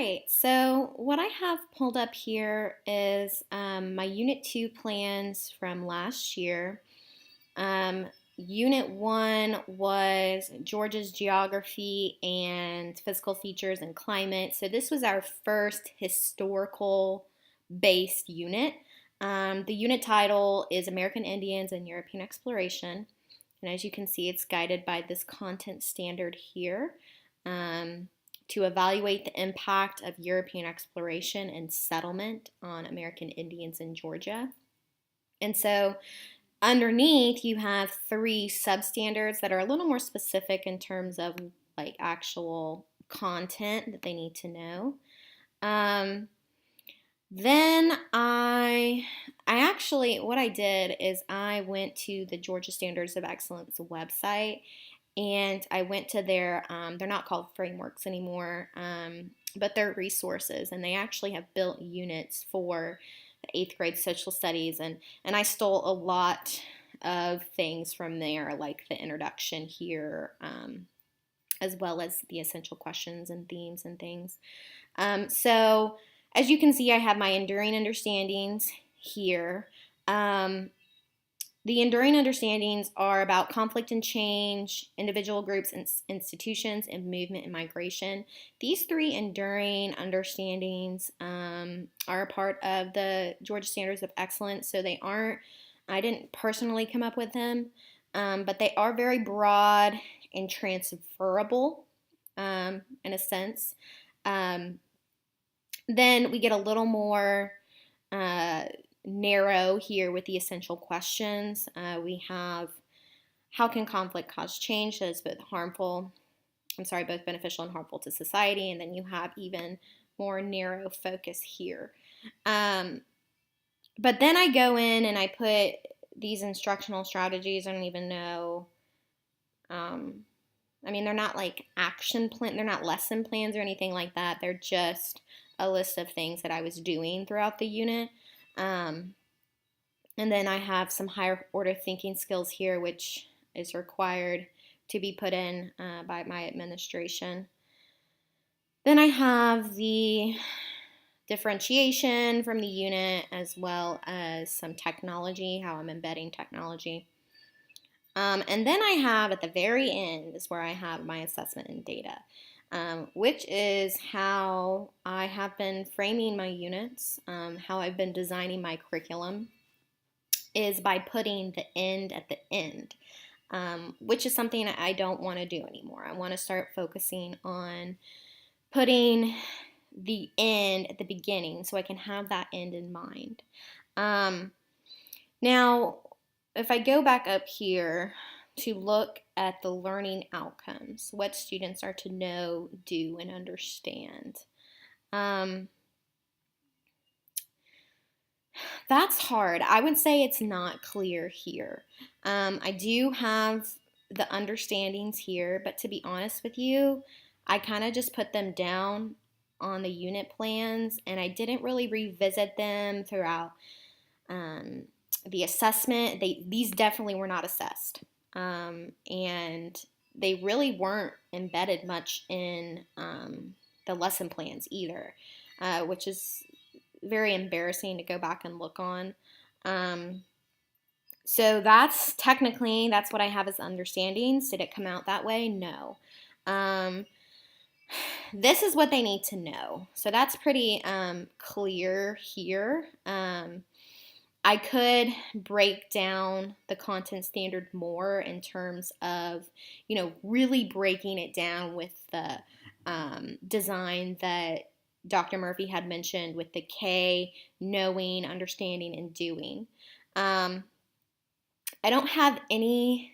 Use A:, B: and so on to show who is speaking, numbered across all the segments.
A: right, so what I have pulled up here is my Unit 2 plans from last year. Um, Unit 1 was Georgia's geography and physical features and climate. So this was our first historical based unit. The unit title is American Indians and European Exploration. And as you can see, it's guided by this content standard here. Um, to evaluate the impact of European exploration and settlement on American Indians in Georgia. And so underneath, you have three substandards that are a little more specific in terms of like actual content that they need to know. Um, then I actually what I did is I went to the Georgia Standards of Excellence website and I went to their they're not called frameworks anymore, but they're resources, and they actually have built units for the eighth grade social studies, and I stole a lot of things from there, like the introduction here, as well as the essential questions and themes and things. So as you can see, I have my enduring understandings here. Um, the enduring understandings are about conflict and change, individual groups and institutions, and movement and migration. These three enduring understandings are a part of the Georgia Standards of Excellence, so I didn't personally come up with them, but they are very broad and transferable in a sense. Um, then we get a little more uh, narrow here with the essential questions. We have how can conflict cause change that is both beneficial and harmful to society, and then you have even more narrow focus here. But then I go in and I put these instructional strategies. I don't even know. Um, I mean, they're not like they're not lesson plans or anything like that. They're just a list of things that I was doing throughout the unit. Um, and then I have some higher order thinking skills here, which is required to be put in by my administration. Then I have the differentiation from the unit, as well as some technology, how I'm embedding technology. And then I have at the very end is where I have my assessment and data, which is how I have been framing my units, how I've been designing my curriculum, is by putting the end at the end, which is something I don't want to do anymore. I want to start focusing on putting the end at the beginning so I can have that end in mind. Now, if I go back up here to look at the learning outcomes, what students are to know, do, and understand. That's hard. I would say it's not clear here. I do have the understandings here, but to be honest with you, I kind of just put them down on the unit plans and I didn't really revisit them throughout the assessment. These definitely were not assessed. And they really weren't embedded much in the lesson plans either, which is very embarrassing to go back and look on. So that's what I have as understandings. Did it come out that way? No. This is what they need to know. So that's pretty clear here. I could break down the content standard more in terms of, really breaking it down with the design that Dr. Murphy had mentioned with the K, knowing, understanding, and doing. I don't have anything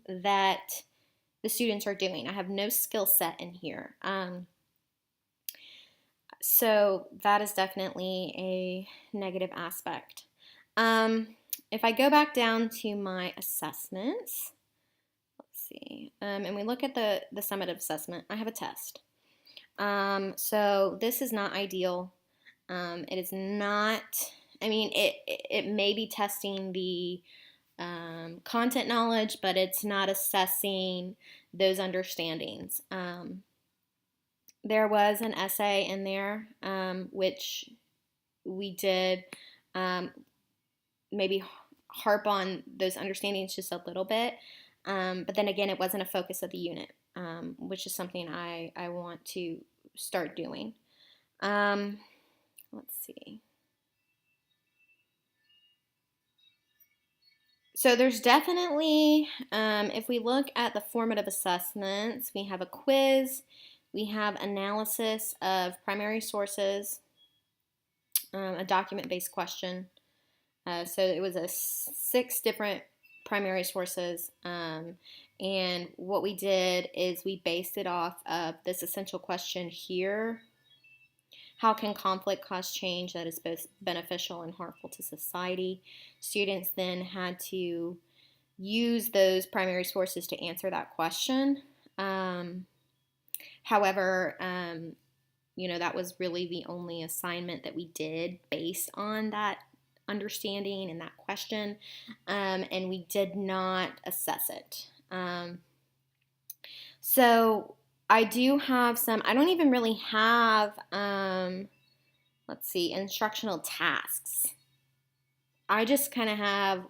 A: that the students are doing. I have no skill set in here. So that is definitely a negative aspect. If I go back down to my assessments, let's see, and we look at the summative assessment, I have a test. So this is not ideal. It is not, it may be testing the content knowledge, but it's not assessing those understandings. there was an essay in there, which we did um, maybe harp on those understandings just a little bit. But then again, it wasn't a focus of the unit, which is something I want to start doing. Let's see. So there's definitely, if we look at the formative assessments, we have a quiz, we have analysis of primary sources, a document-based question. So it was 6 different primary sources. And what we did is we based it off of this essential question here. How can conflict cause change that is both beneficial and harmful to society? Students then had to use those primary sources to answer that question. However, that was really the only assignment that we did based on that understanding and that question, and we did not assess it. So I do have some, I don't even really have, let's see, instructional tasks. I just kind of have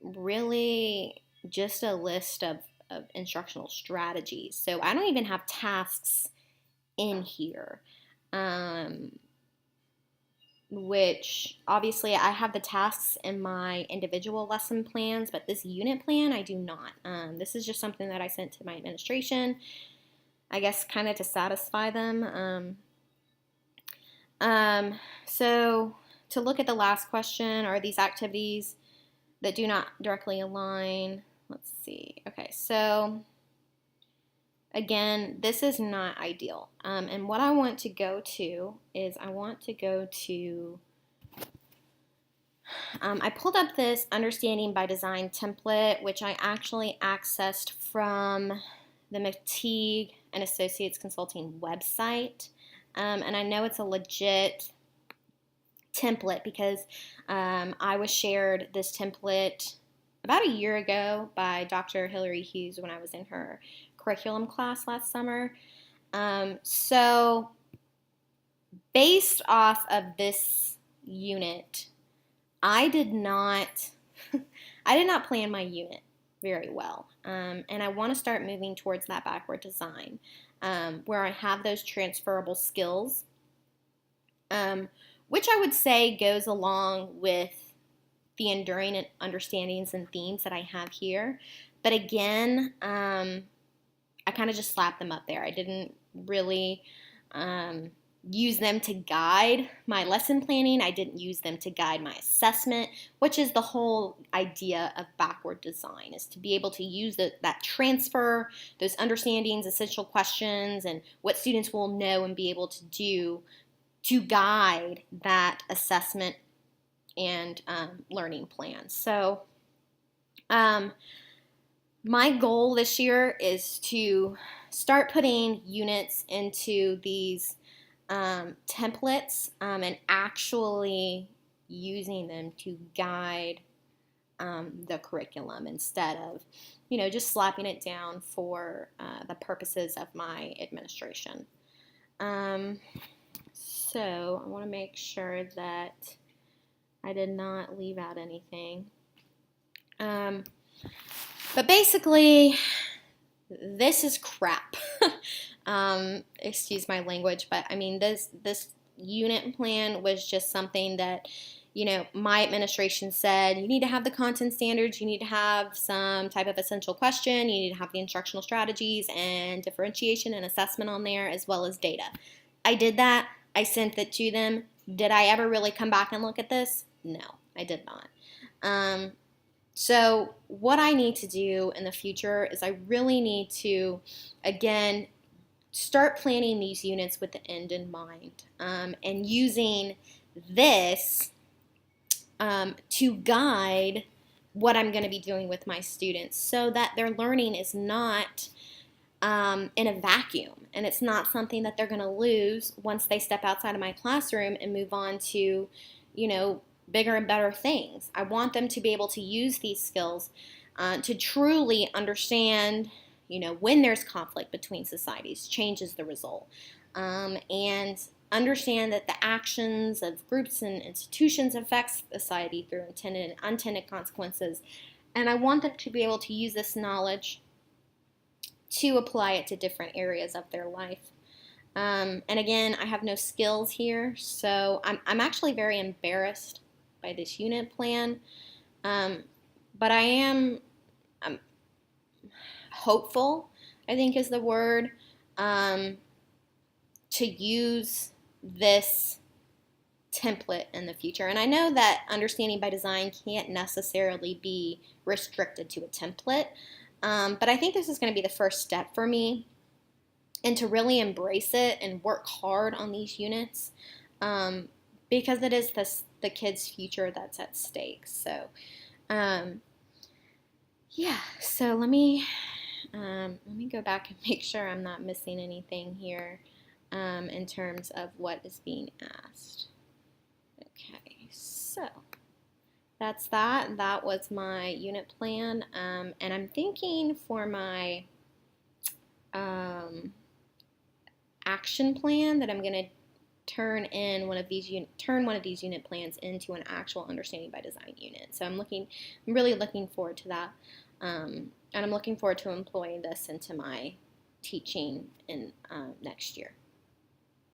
A: really just a list of instructional strategies. So I don't even have tasks in here. Which obviously I have the tasks in my individual lesson plans, but this unit plan I do not. This is just something that I sent to my administration, I guess kind of to satisfy them. So to look at the last question, are these activities that do not directly align? Let's see. Okay, so again, this is not ideal. And what I want to go to is I pulled up this Understanding by Design template, which I actually accessed from the McTeague and Associates Consulting website. And I know it's a legit template because I was shared this template about a year ago by Dr. Hillary Hughes when I was in her curriculum class last summer. So based off of this unit, I did not plan my unit very well. And I want to start moving towards that backward design, where I have those transferable skills, which I would say goes along with the enduring understandings and themes that I have here. But again, I kind of just slapped them up there. I didn't really use them to guide my lesson planning. I didn't use them to guide my assessment, which is the whole idea of backward design, is to be able to use that transfer, those understandings, essential questions, and what students will know and be able to do to guide that assessment and learning plan. So my goal this year is to start putting units into these templates and actually using them to guide the curriculum instead of, just slapping it down for the purposes of my administration. So I want to make sure that I did not leave out anything. But basically, this is crap. Excuse my language, but I mean, this unit plan was just something that, my administration said, you need to have the content standards, you need to have some type of essential question, you need to have the instructional strategies and differentiation and assessment on there, as well as data. I did that. I sent it to them. Did I ever really come back and look at this? No, I did not. So what I need to do in the future is I really need to, again, start planning these units with the end in mind, and using this to guide what I'm going to be doing with my students so that their learning is not in a vacuum, and it's not something that they're going to lose once they step outside of my classroom and move on to, bigger and better things. I want them to be able to use these skills to truly understand when there's conflict between societies, change is the result. And understand that the actions of groups and institutions affect society through intended and unintended consequences. And I want them to be able to use this knowledge to apply it to different areas of their life. And again, I have no skills here, so I'm actually very embarrassed by this unit plan. But I'm hopeful, I think is the word, to use this template in the future. And I know that understanding by design can't necessarily be restricted to a template, but I think this is going to be the first step for me, and to really embrace it and work hard on these units, because it is the kids' future that's at stake. So, yeah. So let me go back and make sure I'm not missing anything here, in terms of what is being asked. Okay, so that's that. That was my unit plan, and I'm thinking for my action plan that I'm going to turn one of these unit plans into an actual understanding by design unit. So I'm really looking forward to that, and I'm looking forward to employing this into my teaching in next year.